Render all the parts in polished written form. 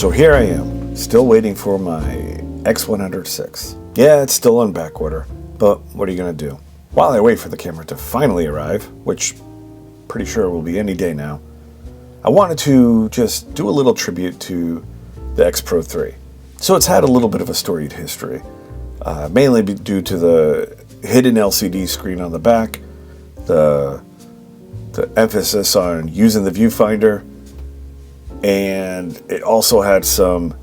So here I am, still waiting for my X106. Yeah, it's still on back order, but what are you gonna do? While I wait for the camera to finally arrive, which pretty sure will be any day now, I wanted to just do a little tribute to the X-Pro3. So it's had a little bit of a storied history, mainly due to the hidden LCD screen on the back, the emphasis on using the viewfinder, and it also had some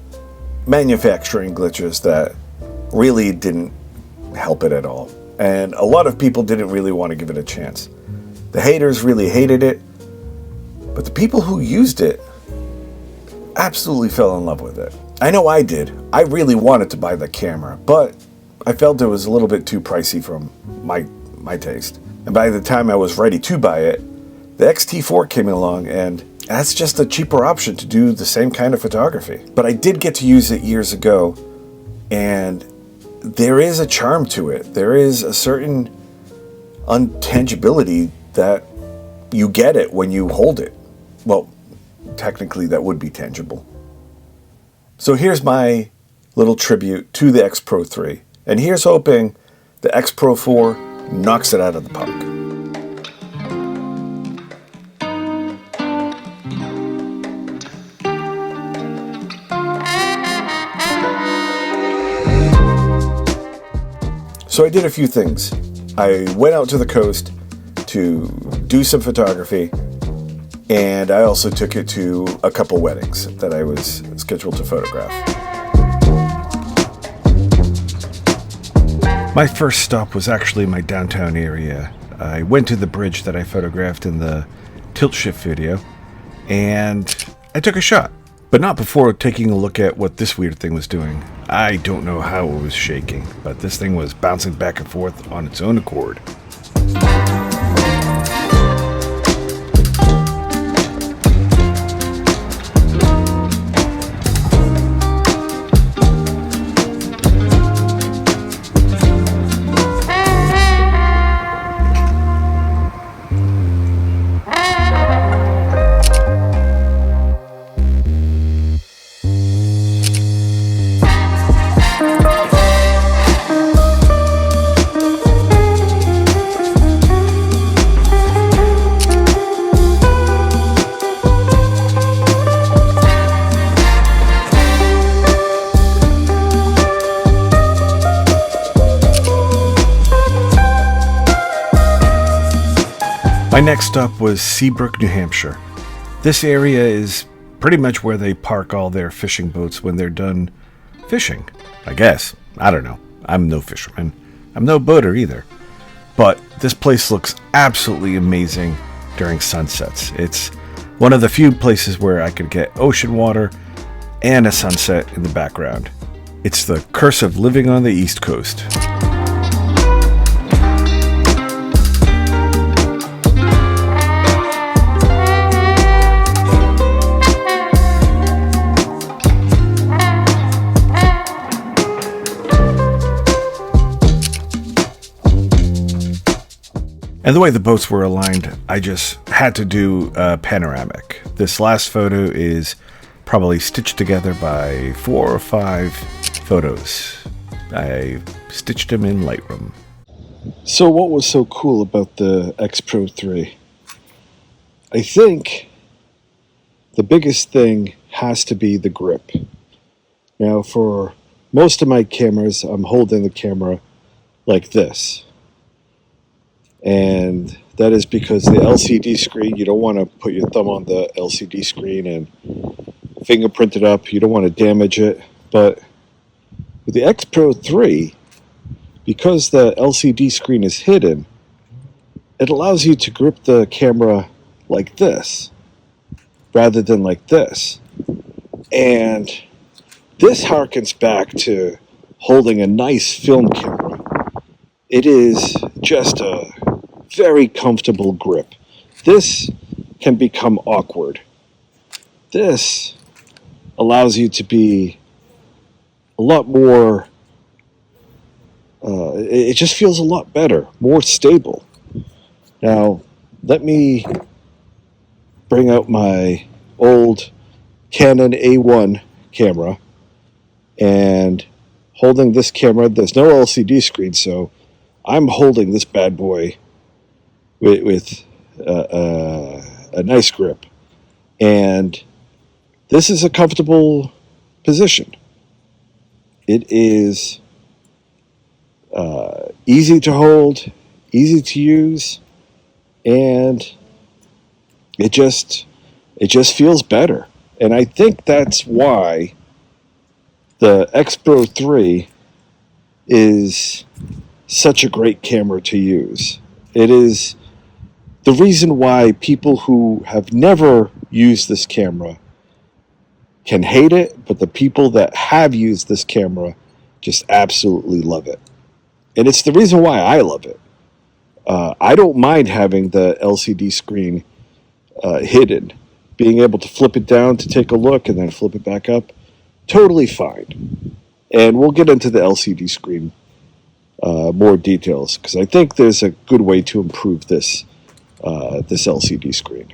manufacturing glitches that really didn't help it at all. And a lot of people didn't really want to give it a chance. The haters really hated it, but the people who used it absolutely fell in love with it. I know I did. I really wanted to buy the camera, but I felt it was a little bit too pricey from my taste. And by the time I was ready to buy it, the X-T4 came along, and that's just a cheaper option to do the same kind of photography. But I did get to use it years ago, and there is a charm to it. There is a certain untangibility that you get it when you hold it. Well, technically that would be tangible. So here's my little tribute to the X-Pro3, and here's hoping the X-Pro4 knocks it out of the park. So I did a few things. I went out to the coast to do some photography, and I also took it to a couple weddings that I was scheduled to photograph. My first stop was actually my downtown area. I went to the bridge that I photographed in the tilt shift video, and I took a shot. But not before taking a look at what this weird thing was doing. I don't know how it was shaking, but this thing was bouncing back and forth on its own accord. My next stop was Seabrook, New Hampshire. This area is pretty much where they park all their fishing boats when they're done fishing, I guess. I don't know. I'm no fisherman. I'm no boater either. But this place looks absolutely amazing during sunsets. It's one of the few places where I could get ocean water and a sunset in the background. It's the curse of living on the East Coast. And the way the boats were aligned, I just had to do a panoramic. This last photo is probably stitched together by 4 or 5 photos. I stitched them in Lightroom. So what was so cool about the X-Pro3? I think the biggest thing has to be the grip. Now, for most of my cameras, I'm holding the camera like this. And that is because the LCD screen, you don't want to put your thumb on the LCD screen and fingerprint it up. You don't want to damage it. But with the X-Pro3, because the LCD screen is hidden, it allows you to grip the camera like this rather than like this. And this harkens back to holding a nice film camera. It is just a very comfortable grip. This can become awkward. This allows you to be a lot more, it just feels a lot better, more stable. Now, let me bring out my old Canon A1 camera and holding this camera. There's no LCD screen, so I'm holding this bad boy with a nice grip. And this is a comfortable position. It is easy to hold, easy to use, and it just feels better. And I think that's why the X-Pro3 is such a great camera to use. It is the reason why people who have never used this camera can hate it, but the people that have used this camera just absolutely love it. And it's the reason why I love it. I don't mind having the LCD screen hidden. Being able to flip it down to take a look and then flip it back up, totally fine. And we'll get into the LCD screen more details, because I think there's a good way to improve this LCD screen.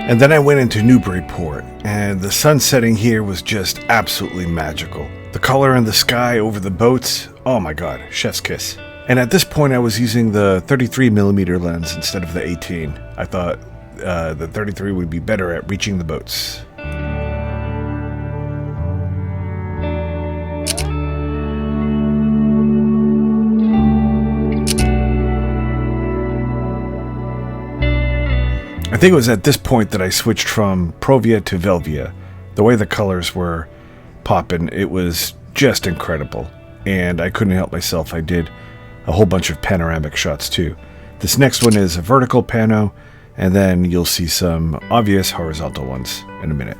And then I went into Newburyport, and the sun setting here was just absolutely magical. The color in the sky over the boats, oh my god, chef's kiss. And at this point I was using the 33mm lens instead of the 18. I thought the 33 would be better at reaching the boats. I think it was at this point that I switched from Provia to Velvia. The way the colors were popping, it was just incredible. And I couldn't help myself. I did a whole bunch of panoramic shots too. This next one is a vertical pano, and then you'll see some obvious horizontal ones in a minute.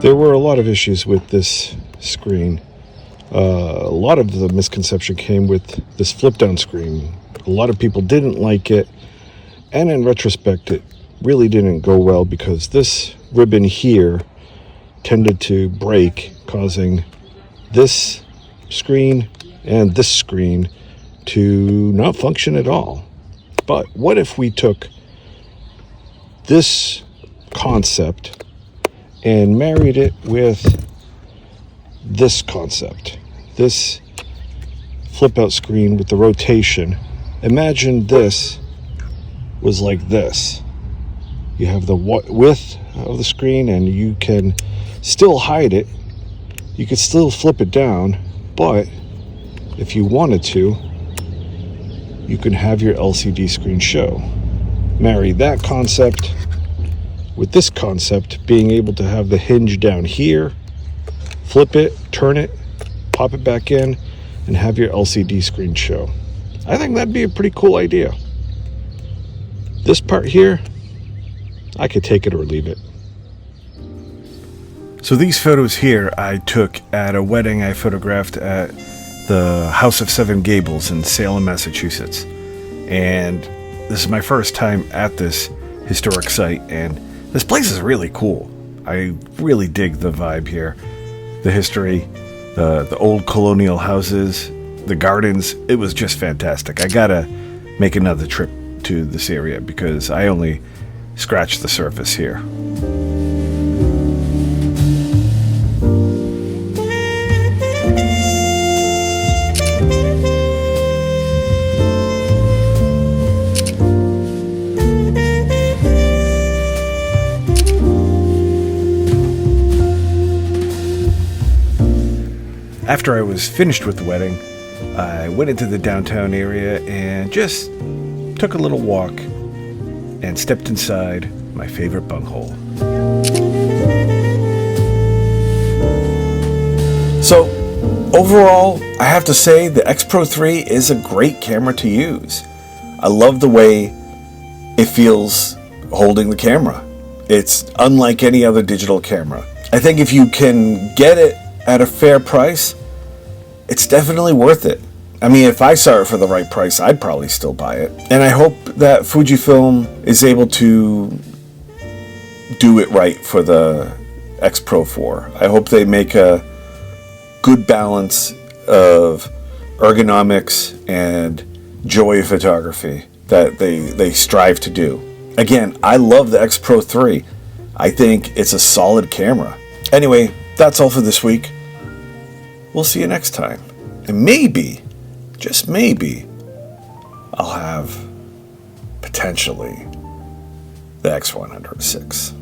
There were a lot of issues with this screen. A lot of the misconception came with this flip-down screen. A lot of people didn't like it, and in retrospect, it really didn't go well because this ribbon here tended to break, causing this screen and this screen to not function at all. But what if we took this concept and married it with this concept, this flip out screen with the rotation? Imagine this was like this. You have the width of the screen and you can still hide it. You could still flip it down, but if you wanted to, you can have your LCD screen show. Marry that concept with this concept, being able to have the hinge down here, flip it, turn it, pop it back in, and have your LCD screen show. I think that'd be a pretty cool idea. This part here, I could take it or leave it. So these photos here I took at a wedding I photographed at the House of Seven Gables in Salem, Massachusetts. And this is my first time at this historic site, and this place is really cool. I really dig the vibe here. The history, the old colonial houses, the gardens. It was just fantastic. I gotta make another trip to this area because I only scratched the surface here. After I was finished with the wedding, I went into the downtown area and just took a little walk and stepped inside my favorite bunghole. So, overall, I have to say the X-Pro3 is a great camera to use. I love the way it feels holding the camera. It's unlike any other digital camera. I think if you can get it at a fair price, it's definitely worth it. I mean, if I saw it for the right price, I'd probably still buy it. And I hope that Fujifilm is able to do it right for the X-Pro4. I hope they make a good balance of ergonomics and joy of photography that they strive to do. Again, I love the X-Pro3. I think it's a solid camera. Anyway, that's all for this week. We'll see you next time. And maybe, just maybe, I'll have, potentially, the X106.